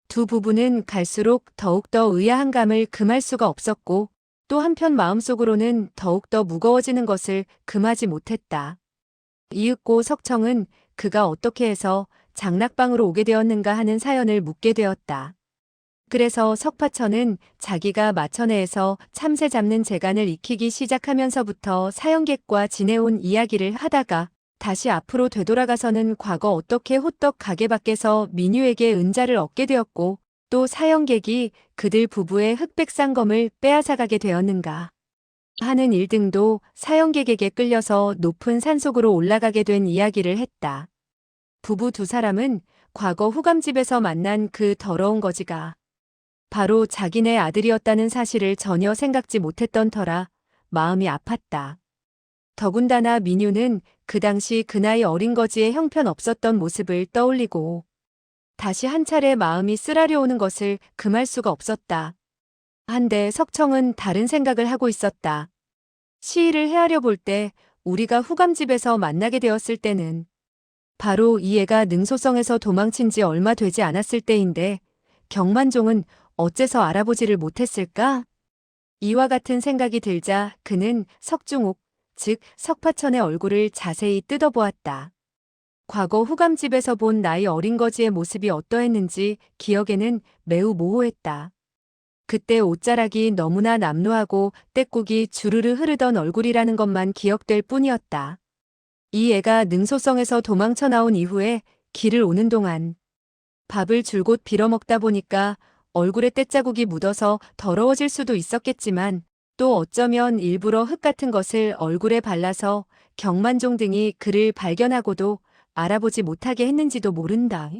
두 부부는 갈수록 더욱더 의아한 감을 금할 수가 없었고 또 한편 마음속으로는 더욱더 무거워지는 것을 금하지 못했다. 이윽고 석청은 그가 어떻게 해서 장락방으로 오게 되었는가 하는 사연을 묻게 되었다. 그래서 석파천은 자기가 마천에서 참새 잡는 재간을 익히기 시작하면서부터 사형객과 지내온 이야기를 하다가 다시 앞으로 되돌아가서는 과거 어떻게 호떡 가게 밖에서 민유에게 은자를 얻게 되었고 또 사형객이 그들 부부의 흑백 쌍검을 빼앗아가게 되었는가 하는 일 등도 사형객에게 끌려서 높은 산속으로 올라가게 된 이야기를 했다. 부부 두 사람은 과거 후감집에서 만난 그 더러운 거지가 바로 자기네 아들이었다는 사실을 전혀 생각지 못했던 터라 마음이 아팠다. 더군다나 민유는 그 당시 그 나이 어린 거지의 형편없었던 모습을 떠올리고 다시 한 차례 마음이 쓰라려오는 것을 금할 수가 없었다. 한데 석청은 다른 생각을 하고 있었다. 시위를 헤아려 볼 때 우리가 후감집에서 만나게 되었을 때는 바로 이 애가 능소성에서 도망친 지 얼마 되지 않았을 때인데 경만종은 어째서 알아보지를 못했을까? 이와 같은 생각이 들자 그는 석중옥, 즉 석파천의 얼굴을 자세히 뜯어보았다. 과거 후감집에서 본 나이 어린 거지의 모습이 어떠했는지 기억에는 매우 모호했다. 그때 옷자락이 너무나 남루하고 떼국이 주르르 흐르던 얼굴이라는 것만 기억될 뿐이었다. 이 애가 능소성에서 도망쳐 나온 이후에 길을 오는 동안 밥을 줄곧 빌어먹다 보니까 얼굴에 떼자국이 묻어서 더러워질 수도 있었겠지만 또 어쩌면 일부러 흙 같은 것을 얼굴에 발라서 경만종 등이 그를 발견하고도 알아보지 못하게 했는지도 모른다.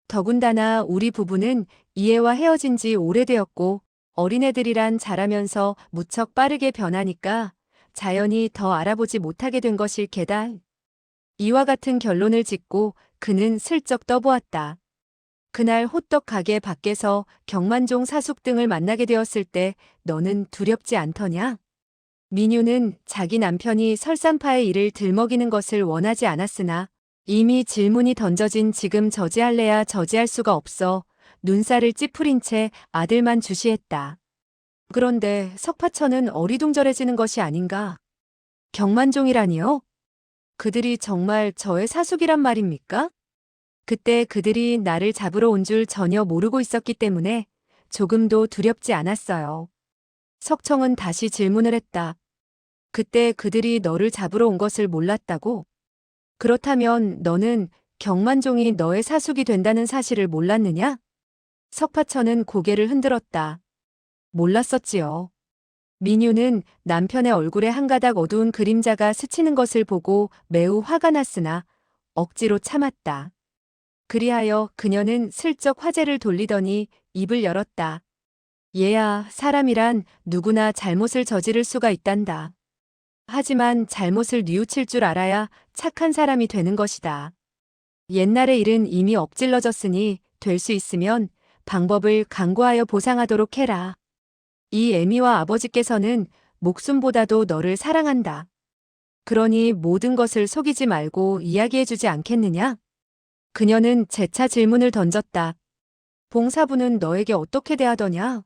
더군다나 우리 부부는 이 애와 헤어진 지 오래되었고 어린애들이란 자라면서 무척 빠르게 변하니까 자연히 더 알아보지 못하게 된 것일 게다. 이와 같은 결론을 짓고 그는 슬쩍 떠보았다. 그날 호떡 가게 밖에서 경만종 사숙 등을 만나게 되었을 때 너는 두렵지 않더냐? 민유는 자기 남편이 설산파의 일을 들먹이는 것을 원하지 않았으나 이미 질문이 던져진 지금 저지할래야 저지할 수가 없어 눈살을 찌푸린 채 아들만 주시했다. 그런데 석파천은 어리둥절해지는 것이 아닌가? 경만종이라니요? 그들이 정말 저의 사숙이란 말입니까? 그때 그들이 나를 잡으러 온 줄 전혀 모르고 있었기 때문에 조금도 두렵지 않았어요. 석청은 다시 질문을 했다. 그때 그들이 너를 잡으러 온 것을 몰랐다고? 그렇다면 너는 경만종이 너의 사숙이 된다는 사실을 몰랐느냐? 석파천은 고개를 흔들었다. 몰랐었지요. 민유는 남편의 얼굴에 한 가닥 어두운 그림자가 스치는 것을 보고 매우 화가 났으나 억지로 참았다. 그리하여 그녀는 슬쩍 화제를 돌리더니 입을 열었다. 얘야, 사람이란 누구나 잘못을 저지를 수가 있단다. 하지만 잘못을 뉘우칠 줄 알아야 착한 사람이 되는 것이다. 옛날의 일은 이미 엎질러졌으니 될 수 있으면 방법을 강구하여 보상하도록 해라. 이 애미와 아버지께서는 목숨보다도 너를 사랑한다. 그러니 모든 것을 속이지 말고 이야기해주지 않겠느냐? 그녀는 재차 질문을 던졌다. 봉사부는 너에게 어떻게 대하더냐?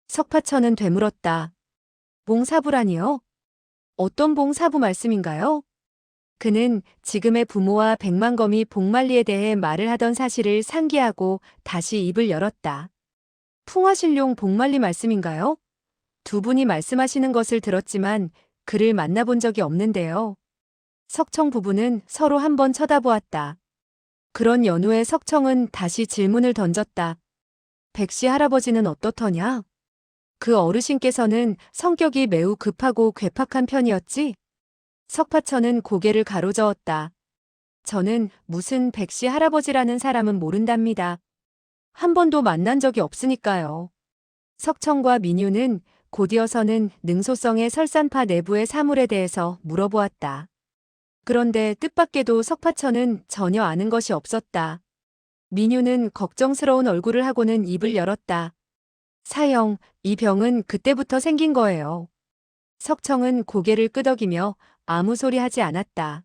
석파천은 되물었다. 봉사부라니요? 어떤 봉사부 말씀인가요? 그는 지금의 부모와 백만검이 복만리에 대해 말을 하던 사실을 상기하고 다시 입을 열었다. 풍화신룡 복만리 말씀인가요? 두 분이 말씀하시는 것을 들었지만 그를 만나본 적이 없는데요. 석청 부부는 서로 한번 쳐다보았다. 그런 연후에 석청은 다시 질문을 던졌다. 백씨 할아버지는 어떻더냐? 그 어르신께서는 성격이 매우 급하고 괴팍한 편이었지? 석파천은 고개를 가로저었다. 저는 무슨 백씨 할아버지라는 사람은 모른답니다. 한 번도 만난 적이 없으니까요. 석청과 민유는 곧이어서는 능소성의 설산파 내부의 사물에 대해서 물어보았다. 그런데 뜻밖에도 석파천은 전혀 아는 것이 없었다. 민유는 걱정스러운 얼굴을 하고는 입을 열었다. 사형, 이 병은 그때부터 생긴 거예요. 석청은 고개를 끄덕이며 아무 소리 하지 않았다.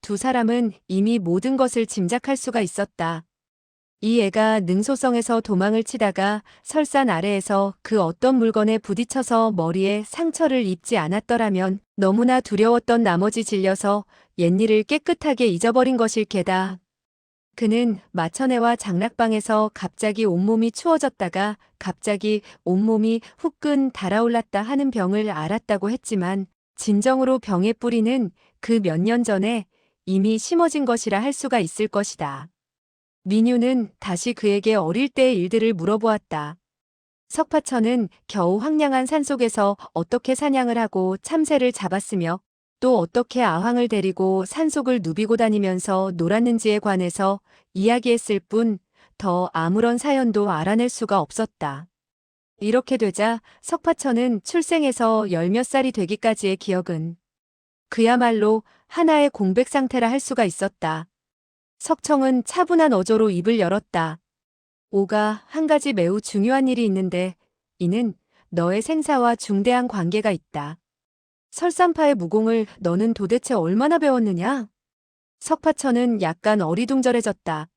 두 사람은 이미 모든 것을 짐작할 수가 있었다. 이 애가 능소성에서 도망을 치다가 설산 아래에서 그 어떤 물건에 부딪혀서 머리에 상처를 입지 않았더라면 너무나 두려웠던 나머지 질려서 옛일을 깨끗하게 잊어버린 것일 게다. 그는 마천애와 장락방에서 갑자기 온몸이 추워졌다가 갑자기 온몸이 후끈 달아올랐다 하는 병을 앓았다고 했지만 진정으로 병의 뿌리는 그 몇 년 전에 이미 심어진 것이라 할 수가 있을 것이다. 민유는 다시 그에게 어릴 때의 일들을 물어보았다. 석파천은 겨우 황량한 산속에서 어떻게 사냥을 하고 참새를 잡았으며 또 어떻게 아황을 데리고 산속을 누비고 다니면서 놀았는지에 관해서 이야기했을 뿐 더 아무런 사연도 알아낼 수가 없었다. 이렇게 되자 석파천은 출생에서 열 몇 살이 되기까지의 기억은 그야말로 하나의 공백 상태라 할 수가 있었다. 석청은 차분한 어조로 입을 열었다. 오가 한 가지 매우 중요한 일이 있는데 이는 너의 생사와 중대한 관계가 있다. 설산파의 무공을 너는 도대체 얼마나 배웠느냐? 석파천은 약간 어리둥절해졌다.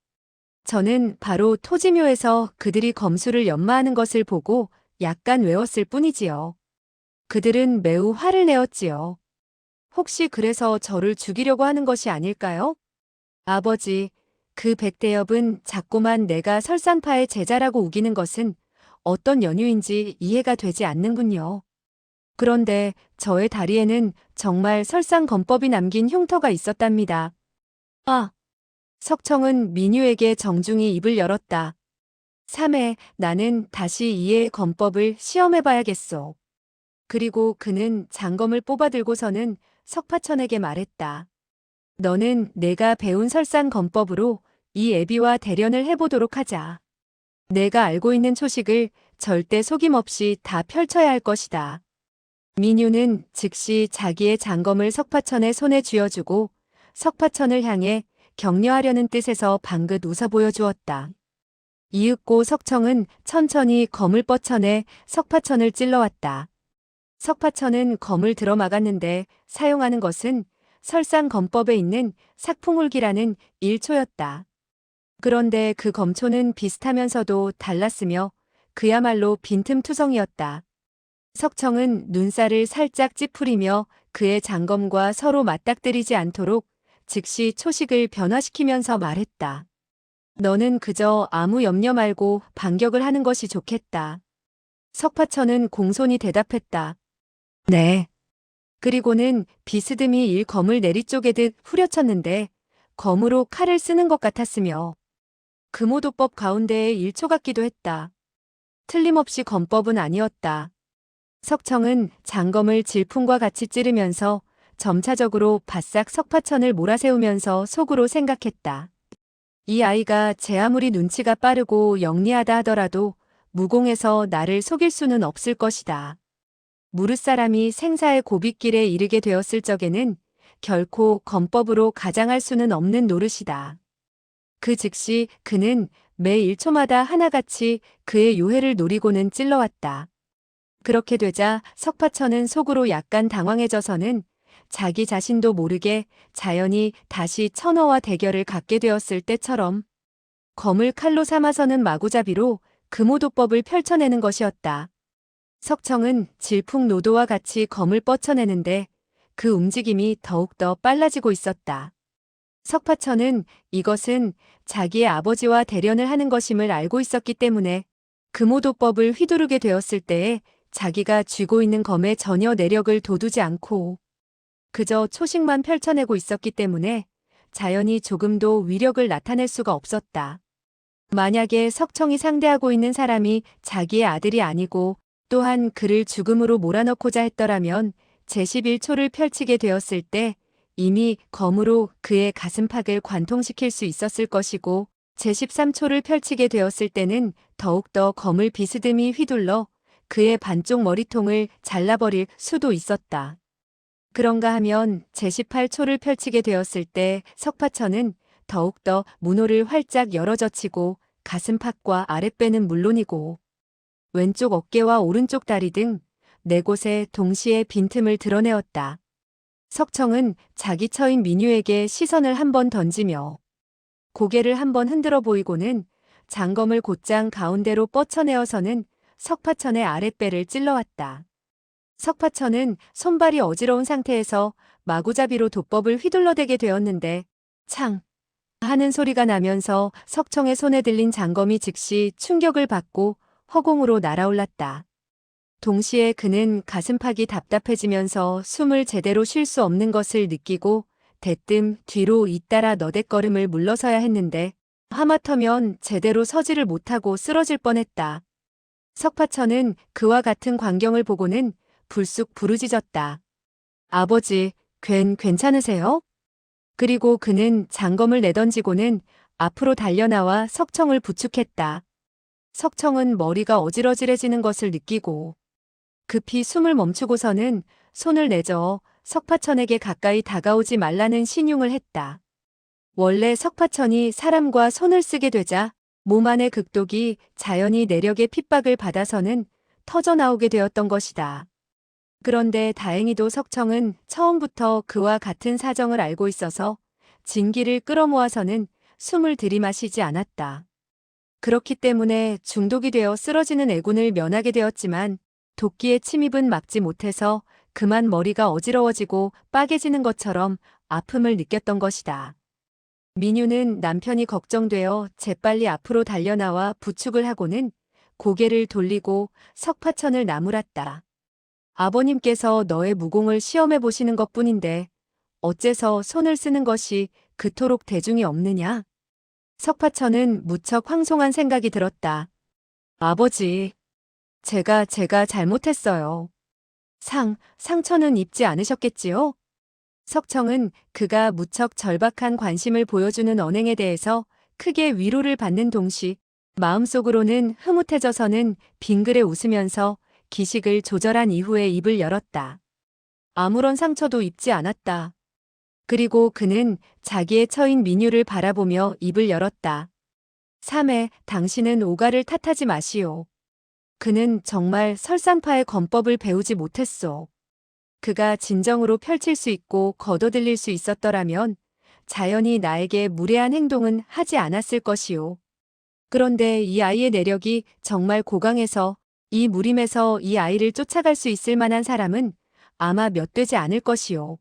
저는 바로 토지묘에서 그들이 검수를 연마하는 것을 보고 약간 외웠을 뿐이지요. 그들은 매우 화를 내었지요. 혹시 그래서 저를 죽이려고 하는 것이 아닐까요? 아버지, 그 백대엽은 자꾸만 내가 설산파의 제자라고 우기는 것은 어떤 연유인지 이해가 되지 않는군요. 그런데 저의 다리에는 정말 설산검법이 남긴 흉터가 있었답니다. 아, 석청은 민유에게 정중히 입을 열었다. 3회 나는 다시 이의 검법을 시험해봐야겠소. 그리고 그는 장검을 뽑아들고서는 석파천에게 말했다. 너는 내가 배운 설산검법으로 이 애비와 대련을 해보도록 하자. 내가 알고 있는 초식을 절대 속임없이 다 펼쳐야 할 것이다. 민유는 즉시 자기의 장검을 석파천의 손에 쥐어주고 석파천을 향해 격려하려는 뜻에서 방긋 웃어 보여주었다. 이윽고 석청은 천천히 검을 뻗쳐내 석파천을 찔러왔다. 석파천은 검을 들어 막았는데 사용하는 것은 설상검법에 있는 삭풍울기라는 일초였다. 그런데 그 검초는 비슷하면서도 달랐으며 그야말로 빈틈투성이었다. 석청은 눈살을 살짝 찌푸리며 그의 장검과 서로 맞닥뜨리지 않도록 즉시 초식을 변화시키면서 말했다. 너는 그저 아무 염려 말고 반격을 하는 것이 좋겠다. 석파천은 공손히 대답했다. 네. 그리고는 비스듬히 일검을 내리쪼개듯 후려쳤는데 검으로 칼을 쓰는 것 같았으며 금오도법 가운데의 일초 같기도 했다. 틀림없이 검법은 아니었다. 석청은 장검을 질풍과 같이 찌르면서 점차적으로 바싹 석파천을 몰아세우면서 속으로 생각했다. 이 아이가 제 아무리 눈치가 빠르고 영리하다 하더라도 무공에서 나를 속일 수는 없을 것이다. 무릇사람이 생사의 고빗길에 이르게 되었을 적에는 결코 검법으로 가장할 수는 없는 노릇이다. 그 즉시 그는 매 1초마다 하나같이 그의 요해를 노리고는 찔러왔다. 그렇게 되자 석파천은 속으로 약간 당황해져서는 자기 자신도 모르게 자연히 다시 천어와 대결을 갖게 되었을 때처럼 검을 칼로 삼아서는 마구잡이로 금오도법을 펼쳐내는 것이었다. 석청은 질풍노도와 같이 검을 뻗쳐내는데 그 움직임이 더욱더 빨라지고 있었다. 석파천은 이것은 자기의 아버지와 대련을 하는 것임을 알고 있었기 때문에 금오도법을 휘두르게 되었을 때에 자기가 쥐고 있는 검에 전혀 내력을 돋우지 않고 그저 초식만 펼쳐내고 있었기 때문에 자연히 조금도 위력을 나타낼 수가 없었다. 만약에 석청이 상대하고 있는 사람이 자기의 아들이 아니고 또한 그를 죽음으로 몰아넣고자 했더라면 제11초를 펼치게 되었을 때 이미 검으로 그의 가슴팍을 관통시킬 수 있었을 것이고 제13초를 펼치게 되었을 때는 더욱더 검을 비스듬히 휘둘러 그의 반쪽 머리통을 잘라버릴 수도 있었다. 그런가 하면 제18초를 펼치게 되었을 때 석파천은 더욱더 문호를 활짝 열어젖히고 가슴팍과 아랫배는 물론이고 왼쪽 어깨와 오른쪽 다리 등 네 곳에 동시에 빈틈을 드러내었다. 석청은 자기 처인 민유에게 시선을 한번 던지며 고개를 한번 흔들어 보이고는 장검을 곧장 가운데로 뻗쳐내어서는 석파천의 아랫배를 찔러왔다. 석파천은 손발이 어지러운 상태에서 마구잡이로 돋법을 휘둘러대게 되었는데 창 하는 소리가 나면서 석청의 손에 들린 장검이 즉시 충격을 받고 허공으로 날아올랐다. 동시에 그는 가슴팍이 답답해지면서 숨을 제대로 쉴 수 없는 것을 느끼고 대뜸 뒤로 잇따라 너댓걸음을 물러서야 했는데 하마터면 제대로 서지를 못하고 쓰러질 뻔했다. 석파천은 그와 같은 광경을 보고는 불쑥 부르짖었다. 아버지, 괜찮으세요? 그리고 그는 장검을 내던지고는 앞으로 달려나와 석청을 부축했다. 석청은 머리가 어지러질해지는 것을 느끼고 급히 숨을 멈추고서는 손을 내저어 석파천에게 가까이 다가오지 말라는 신용을 했다. 원래 석파천이 사람과 손을 쓰게 되자 몸 안의 극독이 자연히 내력의 핍박을 받아서는 터져나오게 되었던 것이다. 그런데 다행히도 석청은 처음부터 그와 같은 사정을 알고 있어서 진기를 끌어모아서는 숨을 들이마시지 않았다. 그렇기 때문에 중독이 되어 쓰러지는 애군을 면하게 되었지만 도끼의 침입은 막지 못해서 그만 머리가 어지러워지고 빠개지는 것처럼 아픔을 느꼈던 것이다. 민유는 남편이 걱정되어 재빨리 앞으로 달려나와 부축을 하고는 고개를 돌리고 석파천을 나무랐다. 아버님께서 너의 무공을 시험해 보시는 것뿐인데 어째서 손을 쓰는 것이 그토록 대중이 없느냐? 석파천은 무척 황송한 생각이 들었다. 아버지, 제가 잘못했어요. 상처는 입지 않으셨겠지요? 석청은 그가 무척 절박한 관심을 보여주는 언행에 대해서 크게 위로를 받는 동시 마음속으로는 흐뭇해져서는 빙그레 웃으면서 기식을 조절한 이후에 입을 열었다. 아무런 상처도 입지 않았다. 그리고 그는 자기의 처인 민유를 바라보며 입을 열었다. 3회 당신은 오가를 탓하지 마시오. 그는 정말 설산파의 권법을 배우지 못했소. 그가 진정으로 펼칠 수 있고 거둬들일 수 있었더라면 자연히 나에게 무례한 행동은 하지 않았을 것이오. 그런데 이 아이의 내력이 정말 고강해서 이 무림에서 이 아이를 쫓아갈 수 있을 만한 사람은 아마 몇 되지 않을 것이오.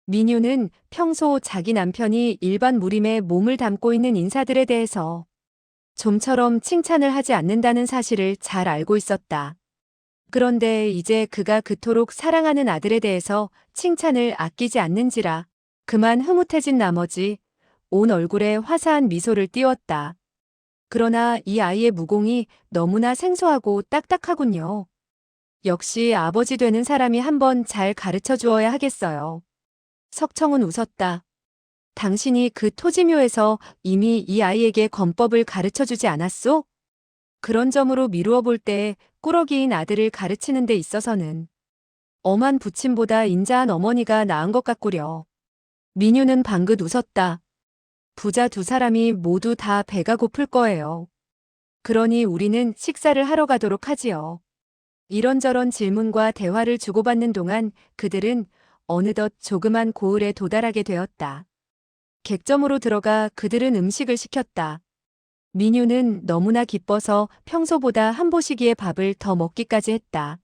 민유는 평소 자기 남편이 일반 무림에 몸을 담고 있는 인사들에 대해서 좀처럼 칭찬을 하지 않는다는 사실을 잘 알고 있었다. 그런데 이제 그가 그토록 사랑하는 아들에 대해서 칭찬을 아끼지 않는지라 그만 흐뭇해진 나머지 온 얼굴에 화사한 미소를 띄웠다. 그러나 이 아이의 무공이 너무나 생소하고 딱딱하군요. 역시 아버지 되는 사람이 한번 잘 가르쳐 주어야 하겠어요. 석청은 웃었다. 당신이 그 토지묘에서 이미 이 아이에게 권법을 가르쳐 주지 않았소? 그런 점으로 미루어 볼 때 꾸러기인 아들을 가르치는 데 있어서는 엄한 부친보다 인자한 어머니가 나은 것 같구려. 민유는 방긋 웃었다. 부자 두 사람이 모두 다 배가 고플 거예요. 그러니 우리는 식사를 하러 가도록 하지요. 이런저런 질문과 대화를 주고받는 동안 그들은 어느덧 조그만 고을에 도달하게 되었다. 객점으로 들어가 그들은 음식을 시켰다. 민유는 너무나 기뻐서 평소보다 한 보시기의 밥을 더 먹기까지 했다.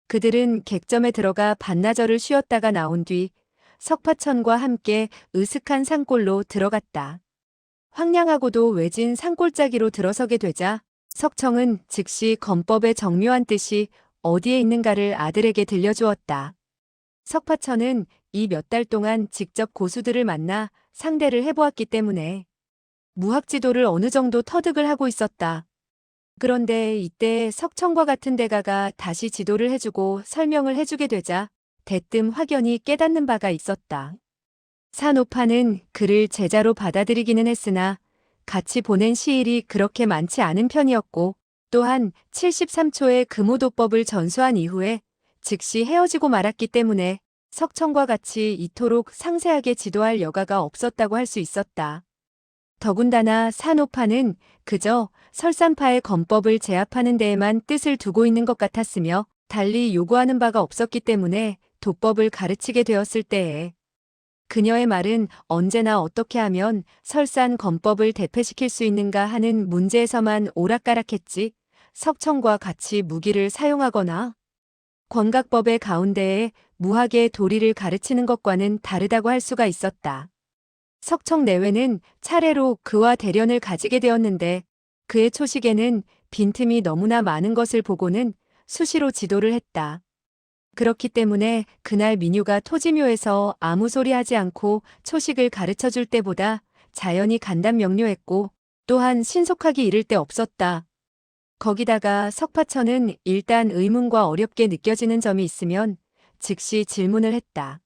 그들은 객점에 들어가 반나절을 쉬었다가 나온 뒤 석파천과 함께 으슥한 산골로 들어갔다. 황량하고도 외진 산골짜기로 들어서게 되자 석청은 즉시 권법의 정묘한 뜻이 어디에 있는가를 아들에게 들려주었다. 석파천은 이 몇 달 동안 직접 고수들을 만나 상대를 해보았기 때문에 무학지도를 어느 정도 터득을 하고 있었다. 그런데 이때 석청과 같은 대가가 다시 지도를 해주고 설명을 해주게 되자 대뜸 확연히 깨닫는 바가 있었다. 산오파는 그를 제자로 받아들이기는 했으나 같이 보낸 시일이 그렇게 많지 않은 편이었고 또한 73초의 금오도법을 전수한 이후에 즉시 헤어지고 말았기 때문에 석청과 같이 이토록 상세하게 지도할 여가가 없었다고 할 수 있었다. 더군다나 산오파는 그저 설산파의 권법을 제압하는 데에만 뜻을 두고 있는 것 같았으며 달리 요구하는 바가 없었기 때문에 도법을 가르치게 되었을 때에 그녀의 말은 언제나 어떻게 하면 설산 검법을 대패시킬 수 있는가 하는 문제에서만 오락가락했지, 석청과 같이 무기를 사용하거나 권각법의 가운데에 무학의 도리를 가르치는 것과는 다르다고 할 수가 있었다. 석청 내외는 차례로 그와 대련을 가지게 되었는데 그의 초식에는 빈틈이 너무나 많은 것을 보고는 수시로 지도를 했다. 그렇기 때문에 그날 민유가 토지묘에서 아무 소리 하지 않고 초식을 가르쳐 줄 때보다 자연히 간단명료했고 또한 신속하기 이를 데 없었다. 거기다가 석파천은 일단 의문과 어렵게 느껴지는 점이 있으면 즉시 질문을 했다.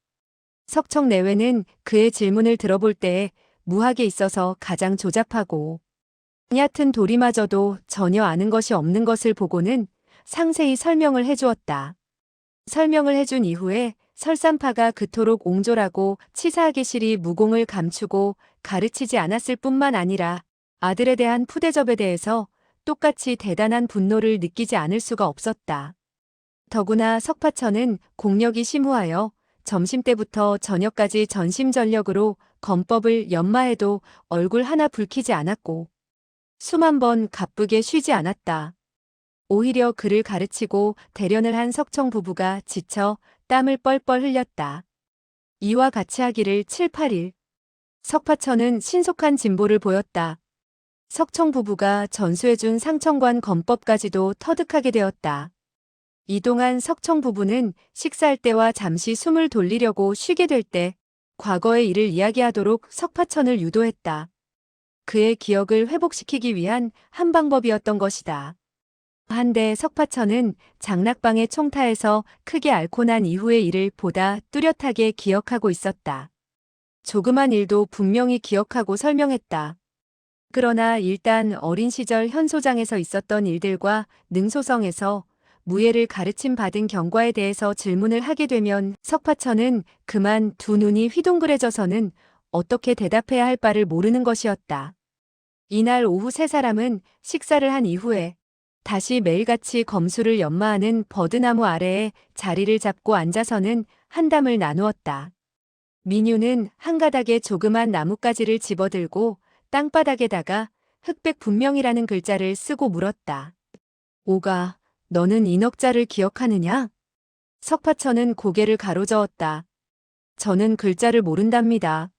석청 내외는 그의 질문을 들어볼 때에 무학에 있어서 가장 조잡하고 얕은 도리마저도 전혀 아는 것이 없는 것을 보고는 상세히 설명을 해주었다. 설명을 해준 이후에 설산파가 그토록 옹졸하고 치사하게 실이 무공을 감추고 가르치지 않았을 뿐만 아니라 아들에 대한 푸대접에 대해서 똑같이 대단한 분노를 느끼지 않을 수가 없었다. 더구나 석파천은 공력이 심후하여 점심때부터 저녁까지 전심전력으로 검법을 연마해도 얼굴 하나 붉히지 않았고 수만 번 가쁘게 쉬지 않았다. 오히려 그를 가르치고 대련을 한 석청 부부가 지쳐 땀을 뻘뻘 흘렸다. 이와 같이 하기를 7, 8일. 석파천은 신속한 진보를 보였다. 석청 부부가 전수해준 상청관 검법까지도 터득하게 되었다. 이동안 석청 부부는 식사할 때와 잠시 숨을 돌리려고 쉬게 될 때 과거의 일을 이야기하도록 석파천을 유도했다. 그의 기억을 회복시키기 위한 한 방법이었던 것이다. 한데 석파천은 장락방의 총타에서 크게 앓고 난 이후의 일을 보다 뚜렷하게 기억하고 있었다. 조그만 일도 분명히 기억하고 설명했다. 그러나 일단 어린 시절 현소장에서 있었던 일들과 능소성에서 무예를 가르침 받은 경과에 대해서 질문을 하게 되면 석파천은 그만 두 눈이 휘둥그레져서는 어떻게 대답해야 할 바를 모르는 것이었다. 이날 오후 세 사람은 식사를 한 이후에 다시 매일같이 검수를 연마하는 버드나무 아래에 자리를 잡고 앉아서는 한담을 나누었다. 민유는 한 가닥의 조그만 나뭇가지를 집어들고 땅바닥에다가 흑백 분명이라는 글자를 쓰고 물었다. 오가, 너는 이 넉자를 기억하느냐? 석파천은 고개를 가로저었다. 저는 글자를 모른답니다.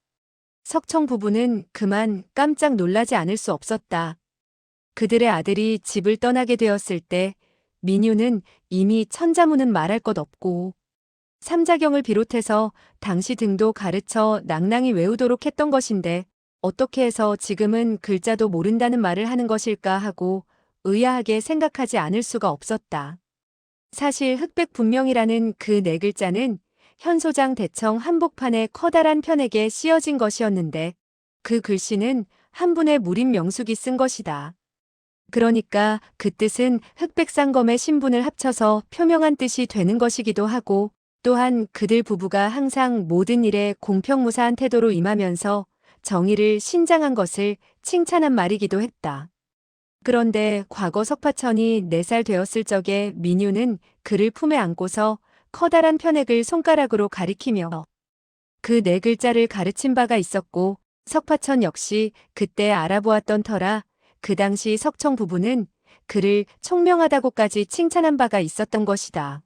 석청 부부는 그만 깜짝 놀라지 않을 수 없었다. 그들의 아들이 집을 떠나게 되었을 때 민유는 이미 천자문은 말할 것 없고 삼자경을 비롯해서 당시 등도 가르쳐 낭낭히 외우도록 했던 것인데 어떻게 해서 지금은 글자도 모른다는 말을 하는 것일까 하고 의아하게 생각하지 않을 수가 없었다. 사실 흑백 분명이라는 그 네 글자는 현소장 대청 한복판의 커다란 편에게 씌어진 것이었는데 그 글씨는 한 분의 무림 명숙이 쓴 것이다. 그러니까 그 뜻은 흑백상검의 신분을 합쳐서 표명한 뜻이 되는 것이기도 하고 또한 그들 부부가 항상 모든 일에 공평무사한 태도로 임하면서 정의를 신장한 것을 칭찬한 말이기도 했다. 그런데 과거 석파천이 4살 되었을 적에 민유는 그를 품에 안고서 커다란 편액을 손가락으로 가리키며 그 네 글자를 가르친 바가 있었고 석파천 역시 그때 알아보았던 터라 그 당시 석청 부부는 그를 총명하다고까지 칭찬한 바가 있었던 것이다.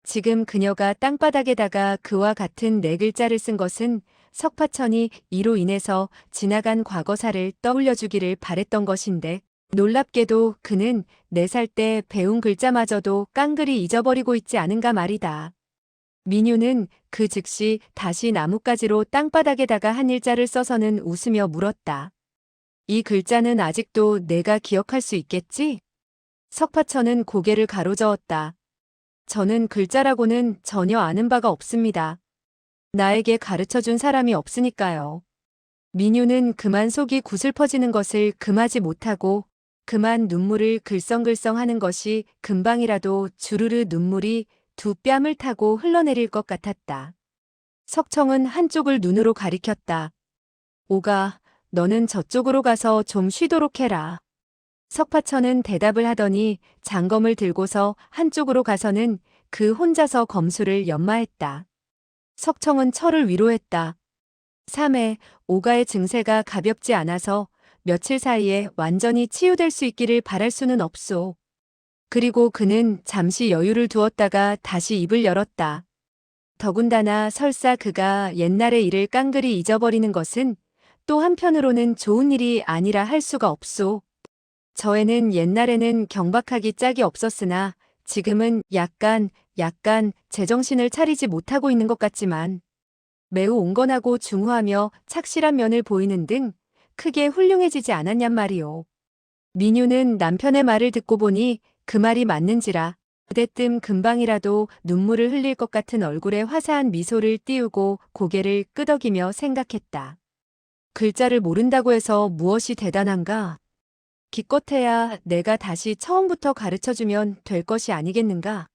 지금 그녀가 땅바닥에다가 그와 같은 네 글자를 쓴 것은 석파천이 이로 인해서 지나간 과거사를 떠올려주기를 바랬던 것인데 놀랍게도 그는 4살 때 배운 글자마저도 깡그리 잊어버리고 있지 않은가 말이다. 민유는 그 즉시 다시 나뭇가지로 땅바닥에다가 한 일자를 써서는 웃으며 물었다. 이 글자는 아직도 내가 기억할 수 있겠지? 석파천은 고개를 가로저었다. 저는 글자라고는 전혀 아는 바가 없습니다. 나에게 가르쳐준 사람이 없으니까요. 민유는 그만 속이 구슬퍼지는 것을 금하지 못하고 그만 눈물을 글썽글썽하는 것이 금방이라도 주르르 눈물이 두 뺨을 타고 흘러내릴 것 같았다. 석청은 한쪽을 눈으로 가리켰다. 오가, 너는 저쪽으로 가서 좀 쉬도록 해라. 석파천은 대답을 하더니 장검을 들고서 한쪽으로 가서는 그 혼자서 검수를 연마했다. 석청은 철을 위로했다. 3회, 오가의 증세가 가볍지 않아서 며칠 사이에 완전히 치유될 수 있기를 바랄 수는 없소. 그리고 그는 잠시 여유를 두었다가 다시 입을 열었다. 더군다나 설사 그가 옛날의 일을 깡그리 잊어버리는 것은 또 한편으로는 좋은 일이 아니라 할 수가 없소. 저 애는 옛날에는 경박하기 짝이 없었으나 지금은 약간 제정신을 차리지 못하고 있는 것 같지만 매우 온건하고 중후하며 착실한 면을 보이는 등 크게 훌륭해지지 않았냔 말이오. 민유는 남편의 말을 듣고 보니 그 말이 맞는지라 그대뜸 금방이라도 눈물을 흘릴 것 같은 얼굴에 화사한 미소를 띄우고 고개를 끄덕이며 생각했다. 글자를 모른다고 해서 무엇이 대단한가? 기껏해야 내가 다시 처음부터 가르쳐주면 될 것이 아니겠는가?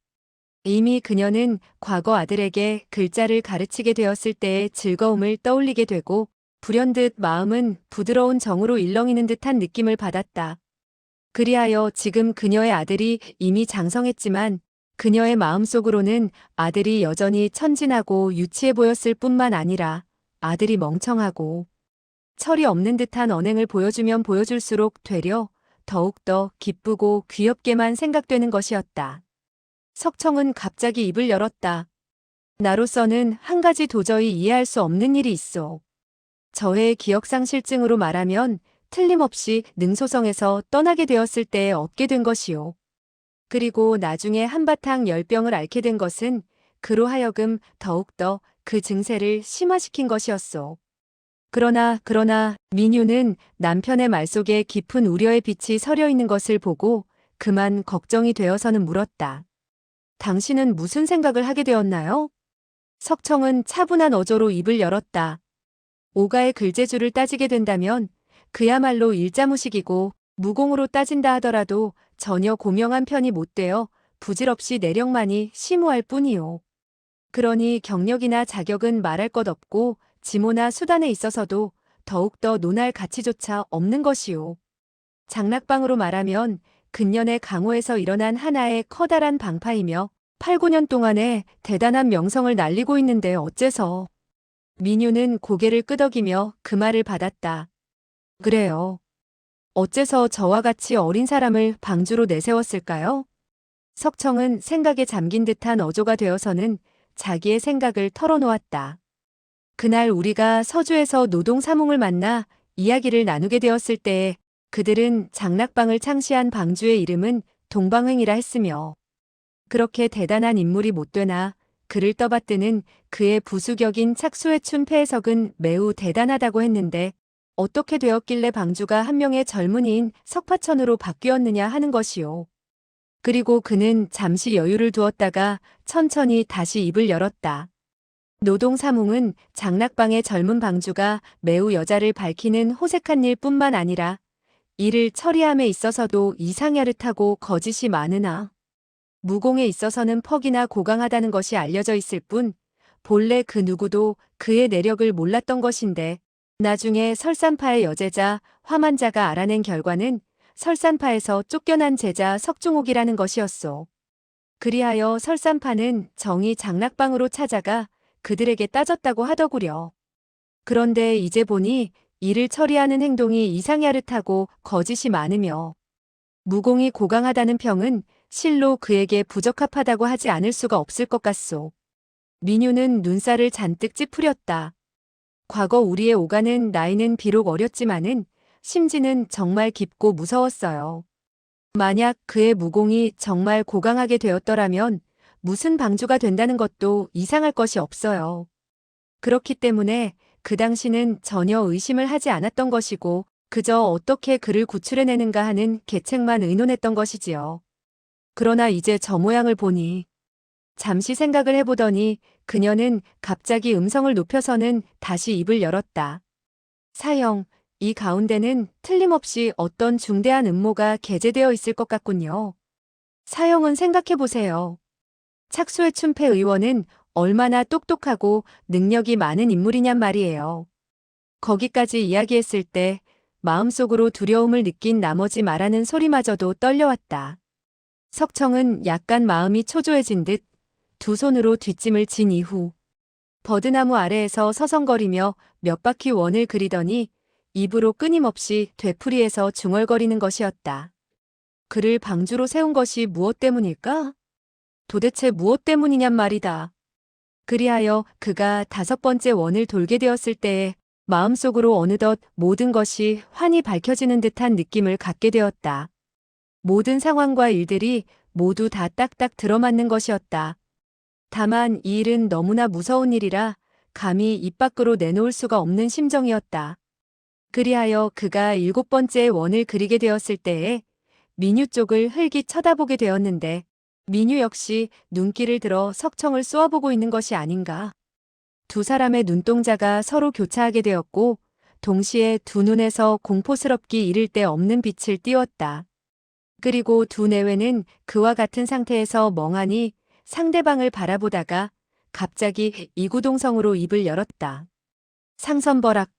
이미 그녀는 과거 아들에게 글자를 가르치게 되었을 때의 즐거움을 떠올리게 되고 불현듯 마음은 부드러운 정으로 일렁이는 듯한 느낌을 받았다. 그리하여 지금 그녀의 아들이 이미 장성했지만 그녀의 마음속으로는 아들이 여전히 천진하고 유치해 보였을 뿐만 아니라 아들이 멍청하고 철이 없는 듯한 언행을 보여주면 보여줄수록 되려 더욱더 기쁘고 귀엽게만 생각되는 것이었다. 석청은 갑자기 입을 열었다. 나로서는 한 가지 도저히 이해할 수 없는 일이 있어. 저의 기억상실증으로 말하면 틀림없이 능소성에서 떠나게 되었을 때에 얻게 된 것이요. 그리고 나중에 한바탕 열병을 앓게 된 것은 그로 하여금 더욱더 그 증세를 심화시킨 것이었소. 그러나 민유는 남편의 말 속에 깊은 우려의 빛이 서려 있는 것을 보고 그만 걱정이 되어서는 물었다. 당신은 무슨 생각을 하게 되었나요? 석청은 차분한 어조로 입을 열었다. 오가의 글재주를 따지게 된다면 그야말로 일자무식이고 무공으로 따진다 하더라도 전혀 고명한 편이 못 되어 부질없이 내력만이 심오할 뿐이요. 그러니 경력이나 자격은 말할 것 없고 지모나 수단에 있어서도 더욱더 논할 가치조차 없는 것이요. 장락방으로 말하면 근년의 강호에서 일어난 하나의 커다란 방파이며 8, 9년 동안에 대단한 명성을 날리고 있는데 어째서. 민유는 고개를 끄덕이며 그 말을 받았다. 그래요. 어째서 저와 같이 어린 사람을 방주로 내세웠을까요? 석청은 생각에 잠긴 듯한 어조가 되어서는 자기의 생각을 털어놓았다. 그날 우리가 서주에서 노동사몽을 만나 이야기를 나누게 되었을 때에 그들은 장락방을 창시한 방주의 이름은 동방횡이라 했으며 그렇게 대단한 인물이 못 되나 그를 떠받드는 그의 부수격인 착수해춘 폐해석은 매우 대단하다고 했는데 어떻게 되었길래 방주가 한 명의 젊은이인 석파천으로 바뀌었느냐 하는 것이요. 그리고 그는 잠시 여유를 두었다가 천천히 다시 입을 열었다. 노동사몽은 장락방의 젊은 방주가 매우 여자를 밝히는 호색한 일뿐만 아니라 이를 처리함에 있어서도 이상야릇하고 거짓이 많으나 무공에 있어서는 퍽이나 고강하다는 것이 알려져 있을 뿐 본래 그 누구도 그의 내력을 몰랐던 것인데 나중에 설산파의 여제자 화만자가 알아낸 결과는 설산파에서 쫓겨난 제자 석중옥이라는 것이었소. 그리하여 설산파는 정의 장락방으로 찾아가 그들에게 따졌다고 하더구려. 그런데 이제 보니 이를 처리하는 행동이 이상야릇하고 거짓이 많으며 무공이 고강하다는 평은 실로 그에게 부적합하다고 하지 않을 수가 없을 것 같소. 민유는 눈살을 잔뜩 찌푸렸다. 과거 우리의 오가는 나이는 비록 어렸지만은 심지는 정말 깊고 무서웠어요. 만약 그의 무공이 정말 고강하게 되었더라면 무슨 방주가 된다는 것도 이상할 것이 없어요. 그렇기 때문에 그 당시는 전혀 의심을 하지 않았던 것이고 그저 어떻게 그를 구출해내는가 하는 계책만 의논했던 것이지요. 그러나 이제 저 모양을 보니 잠시 생각을 해보더니 그녀는 갑자기 음성을 높여서는 다시 입을 열었다. 사형, 이 가운데는 틀림없이 어떤 중대한 음모가 게재되어 있을 것 같군요. 사형은 생각해보세요. 착수의 춘패 의원은 얼마나 똑똑하고 능력이 많은 인물이냔 말이에요. 거기까지 이야기했을 때 마음속으로 두려움을 느낀 나머지 말하는 소리마저도 떨려왔다. 석청은 약간 마음이 초조해진 듯 두 손으로 뒷짐을 진 이후 버드나무 아래에서 서성거리며 몇 바퀴 원을 그리더니 입으로 끊임없이 되풀이해서 중얼거리는 것이었다. 그를 방주로 세운 것이 무엇 때문일까? 도대체 무엇 때문이냔 말이다. 그리하여 그가 5번째 원을 돌게 되었을 때에 마음속으로 어느덧 모든 것이 환히 밝혀지는 듯한 느낌을 갖게 되었다. 모든 상황과 일들이 모두 다 딱딱 들어맞는 것이었다. 다만 이 일은 너무나 무서운 일이라 감히 입 밖으로 내놓을 수가 없는 심정이었다. 그리하여 그가 7번째 원을 그리게 되었을 때에 민유 쪽을 흘기 쳐다보게 되었는데 민유 역시 눈길을 들어 석청을 쏘아보고 있는 것이 아닌가. 두 사람의 눈동자가 서로 교차하게 되었고 동시에 두 눈에서 공포스럽기 이를 데 없는 빛을 띄웠다. 그리고 두 내외는 그와 같은 상태에서 멍하니 상대방을 바라보다가 갑자기 이구동성으로 입을 열었다. 상선버락.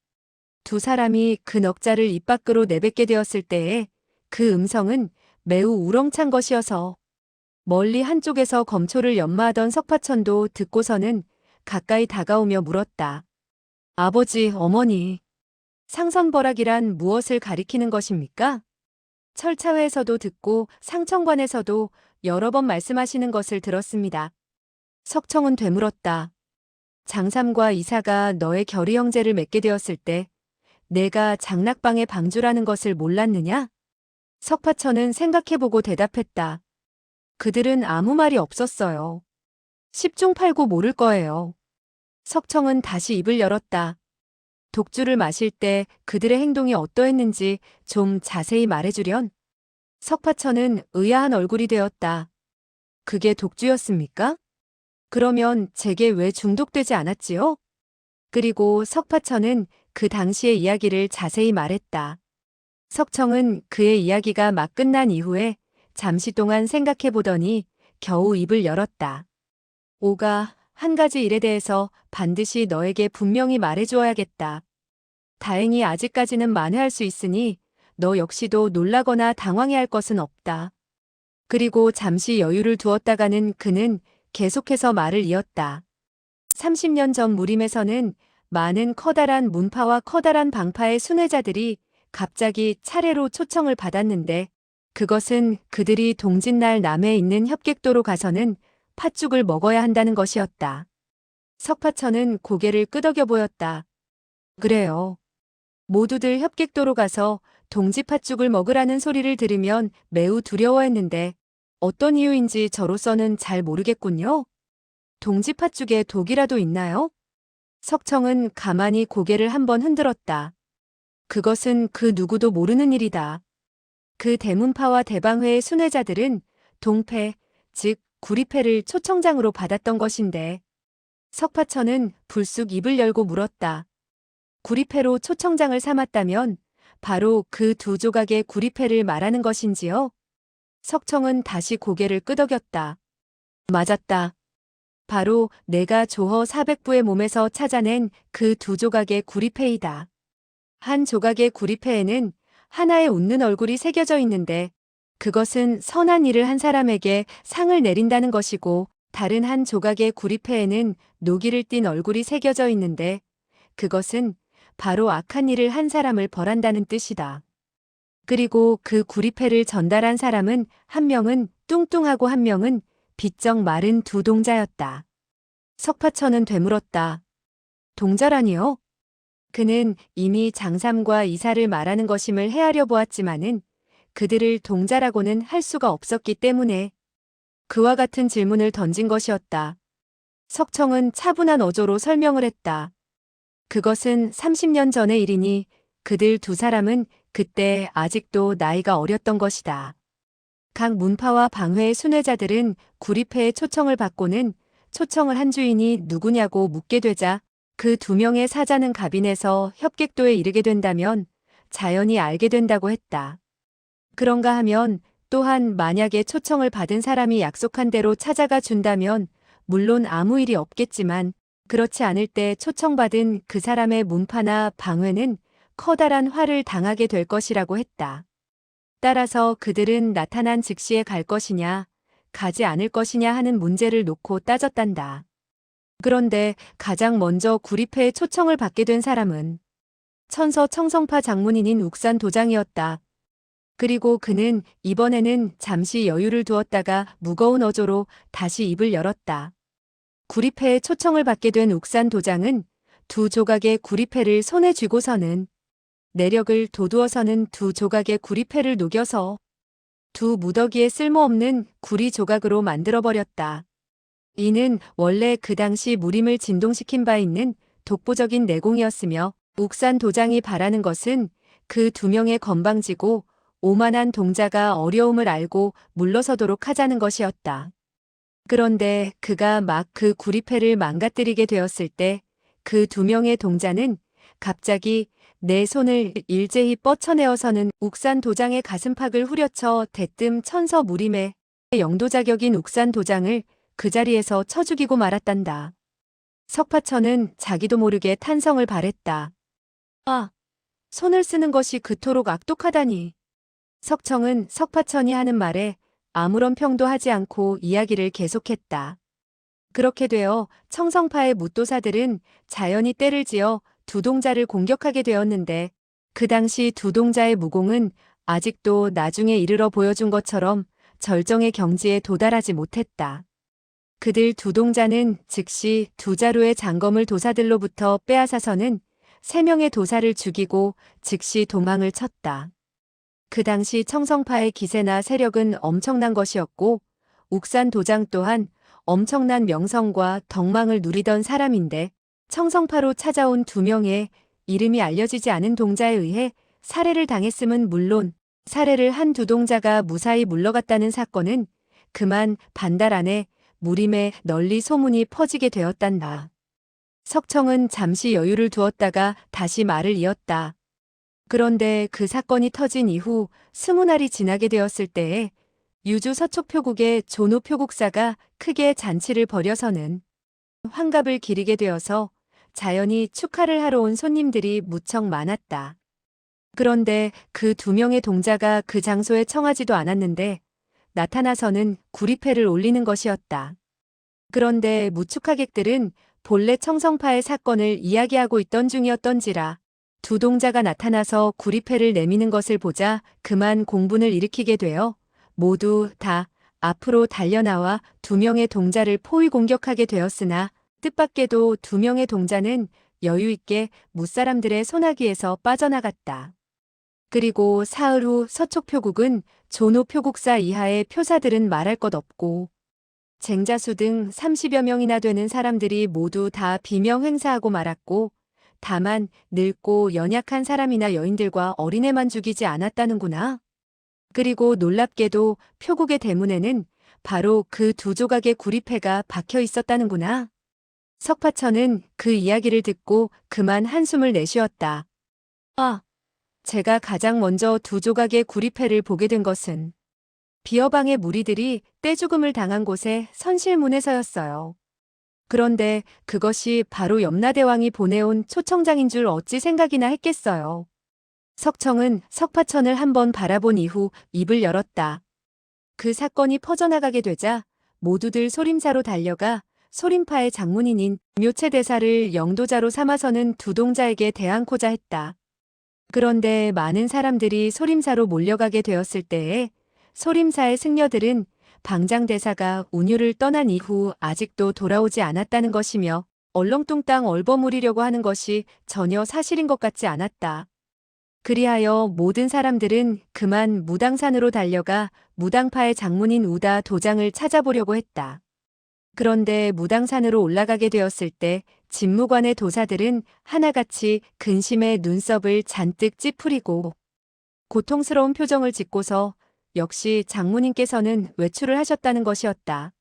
두 사람이 그 넉자를 입 밖으로 내뱉게 되었을 때에 그 음성은 매우 우렁찬 것이어서 멀리 한쪽에서 검초를 연마하던 석파천도 듣고서는 가까이 다가오며 물었다. 아버지, 어머니, 상선버락이란 무엇을 가리키는 것입니까? 철차회에서도 듣고 상청관에서도 여러 번 말씀하시는 것을 들었습니다. 석청은 되물었다. 장삼과 이사가 너의 결의 형제를 맺게 되었을 때 내가 장락방의 방주라는 것을 몰랐느냐? 석파천은 생각해보고 대답했다. 그들은 아무 말이 없었어요. 10중 8구 모를 거예요. 석청은 다시 입을 열었다. 독주를 마실 때 그들의 행동이 어떠했는지 좀 자세히 말해주련? 석파천은 의아한 얼굴이 되었다. 그게 독주였습니까? 그러면 제게 왜 중독되지 않았지요? 그리고 석파천은 그 당시의 이야기를 자세히 말했다. 석청은 그의 이야기가 막 끝난 이후에 잠시 동안 생각해 보더니 겨우 입을 열었다. 오가, 한 가지 일에 대해서 반드시 너에게 분명히 말해주어야겠다. 다행히 아직까지는 만회할 수 있으니 너 역시도 놀라거나 당황해할 것은 없다. 그리고 잠시 여유를 두었다가는 그는 계속해서 말을 이었다. 30년 전 무림에서는 많은 커다란 문파와 커다란 방파의 순회자들이 갑자기 차례로 초청을 받았는데 그것은 그들이 동짓날 남해에 있는 협객도로 가서는 팥죽을 먹어야 한다는 것이었다. 석파천은 고개를 끄덕여 보였다. 그래요. 모두들 협객도로 가서 동지 팥죽을 먹으라는 소리를 들으면 매우 두려워했는데 어떤 이유인지 저로서는 잘 모르겠군요. 동지 팥죽에 독이라도 있나요? 석청은 가만히 고개를 한번 흔들었다. 그것은 그 누구도 모르는 일이다. 그 대문파와 대방회의 순회자들은 동패, 즉 구리패를 초청장으로 받았던 것인데 석파천은 불쑥 입을 열고 물었다. 구리패로 초청장을 삼았다면 바로 그 두 조각의 구리패를 말하는 것인지요? 석청은 다시 고개를 끄덕였다. 맞았다. 바로 내가 조허 400부의 몸에서 찾아낸 그 두 조각의 구리패이다. 한 조각의 구리패에는 하나의 웃는 얼굴이 새겨져 있는데 그것은 선한 일을 한 사람에게 상을 내린다는 것이고 다른 한 조각의 구리패에는 노기를 띤 얼굴이 새겨져 있는데 그것은 바로 악한 일을 한 사람을 벌한다는 뜻이다. 그리고 그 구리패를 전달한 사람은 한 명은 뚱뚱하고 한 명은 비쩍 마른 두 동자였다. 석파천은 되물었다. 동자라니요? 그는 이미 장삼과 이사를 말하는 것임을 헤아려 보았지만은 그들을 동자라고는 할 수가 없었기 때문에 그와 같은 질문을 던진 것이었다. 석청은 차분한 어조로 설명을 했다. 그것은 30년 전의 일이니 그들 두 사람은 그때 아직도 나이가 어렸던 것이다. 각 문파와 방회의 순회자들은 구리패의 초청을 받고는 초청을 한 주인이 누구냐고 묻게 되자 그 두 명의 사자는 갑인에서 협객도에 이르게 된다면 자연히 알게 된다고 했다. 그런가 하면 또한 만약에 초청을 받은 사람이 약속한 대로 찾아가 준다면 물론 아무 일이 없겠지만 그렇지 않을 때 초청받은 그 사람의 문파나 방회는 커다란 화를 당하게 될 것이라고 했다. 따라서 그들은 나타난 즉시에 갈 것이냐, 가지 않을 것이냐 하는 문제를 놓고 따졌단다. 그런데 가장 먼저 구리패에 초청을 받게 된 사람은 천서 청성파 장문인인 욱산 도장이었다. 그리고 그는 이번에는 잠시 여유를 두었다가 무거운 어조로 다시 입을 열었다. 구리패에 초청을 받게 된 욱산 도장은 두 조각의 구리패를 손에 쥐고서는 내력을 돋우어서는 두 조각의 구리패를 녹여서 두 무더기에 쓸모없는 구리 조각으로 만들어버렸다. 이는 원래 그 당시 무림을 진동시킨 바 있는 독보적인 내공이었으며 욱산 도장이 바라는 것은 그 두 명의 건방지고 오만한 동자가 어려움을 알고 물러서도록 하자는 것이었다. 그런데 그가 막 그 구리패를 망가뜨리게 되었을 때 그 두 명의 동자는 갑자기 내 손을 일제히 뻗쳐내어서는 욱산 도장의 가슴팍을 후려쳐 대뜸 천서 무림의 영도 자격인 욱산 도장을 그 자리에서 쳐 죽이고 말았단다. 석파천은 자기도 모르게 탄성을 발했다. 아, 손을 쓰는 것이 그토록 악독하다니. 석청은 석파천이 하는 말에 아무런 평도 하지 않고 이야기를 계속했다. 그렇게 되어 청성파의 무도사들은 자연히 때를 지어 두 동자를 공격하게 되었는데 그 당시 두 동자의 무공은 아직도 나중에 이르러 보여준 것처럼 절정의 경지에 도달하지 못했다. 그들 두 동자는 즉시 두 자루의 장검을 도사들로부터 빼앗아서는 세 명의 도사를 죽이고 즉시 도망을 쳤다. 그 당시 청성파의 기세나 세력은 엄청난 것이었고 욱산 도장 또한 엄청난 명성과 덕망을 누리던 사람인데 청성파로 찾아온 두 명의 이름이 알려지지 않은 동자에 의해 살해를 당했음은 물론 살해를 한 두 동자가 무사히 물러갔다는 사건은 그만 반달 안에 무림에 널리 소문이 퍼지게 되었단다. 석청은 잠시 여유를 두었다가 다시 말을 이었다. 그런데 그 사건이 터진 이후 20날이 지나게 되었을 때에 유주 서촉표국의 조노 표국사가 크게 잔치를 벌여서는 환갑을 기리게 되어서 자연히 축하를 하러 온 손님들이 무척 많았다. 그런데 그 두 명의 동자가 그 장소에 청하지도 않았는데 나타나서는 구리패를 올리는 것이었다. 그런데 무축하객들은 본래 청성파의 사건을 이야기하고 있던 중이었던지라 두 동자가 나타나서 구리패를 내미는 것을 보자 그만 공분을 일으키게 되어 모두 다 앞으로 달려나와 두 명의 동자를 포위 공격하게 되었으나 뜻밖에도 두 명의 동자는 여유 있게 무사람들의 소나기에서 빠져나갔다. 그리고 사흘 후 서촉표국은 조노 표국사 이하의 표사들은 말할 것 없고 쟁자수 등 30여 명이나 되는 사람들이 모두 다 비명 행사하고 말았고 다만 늙고 연약한 사람이나 여인들과 어린애만 죽이지 않았다는구나. 그리고 놀랍게도 표국의 대문에는 바로 그 두 조각의 구리패가 박혀 있었다는구나. 석파천은 그 이야기를 듣고 그만 한숨을 내쉬었다. 아, 제가 가장 먼저 두 조각의 구리패를 보게 된 것은 비어방의 무리들이 떼죽음을 당한 곳의 선실문에서였어요. 그런데 그것이 바로 염라대왕이 보내온 초청장인 줄 어찌 생각이나 했겠어요. 석청은 석파천을 한번 바라본 이후 입을 열었다. 그 사건이 퍼져나가게 되자 모두들 소림사로 달려가 소림파의 장문인인 묘체대사를 영도자로 삼아서는 두 동자에게 대항코자 했다. 그런데 많은 사람들이 소림사로 몰려가게 되었을 때에 소림사의 승려들은 방장대사가 운유를 떠난 이후 아직도 돌아오지 않았다는 것이며 얼렁뚱땅 얼버무리려고 하는 것이 전혀 사실인 것 같지 않았다. 그리하여 모든 사람들은 그만 무당산으로 달려가 무당파의 장문인 우다 도장을 찾아보려고 했다. 그런데 무당산으로 올라가게 되었을 때 집무관의 도사들은 하나같이 근심의 눈썹을 잔뜩 찌푸리고 고통스러운 표정을 짓고서 역시 장문인께서는 외출을 하셨다는 것이었다.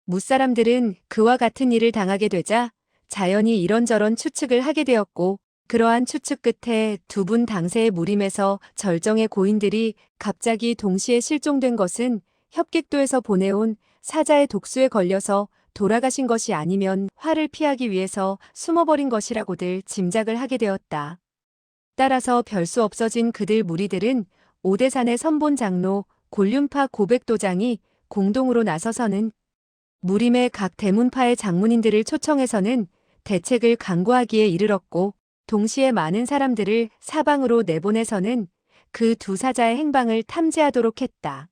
무사람들은 그와 같은 일을 당하게 되자 자연히 이런저런 추측을 하게 되었고 그러한 추측 끝에 두 분 당세의 무림에서 절정의 고인들이 갑자기 동시에 실종된 것은 협객도에서 보내온 사자의 독수에 걸려서 돌아가신 것이 아니면 화를 피하기 위해서 숨어버린 것이라고들 짐작을 하게 되었다. 따라서 별 수 없어진 그들 무리들은 오대산의 선본 장로 곤륜파 고백도장이 공동으로 나서서는 무림의 각 대문파의 장문인들을 초청해서는 대책을 강구하기에 이르렀고 동시에 많은 사람들을 사방으로 내보내서는 그 두 사자의 행방을 탐지하도록 했다.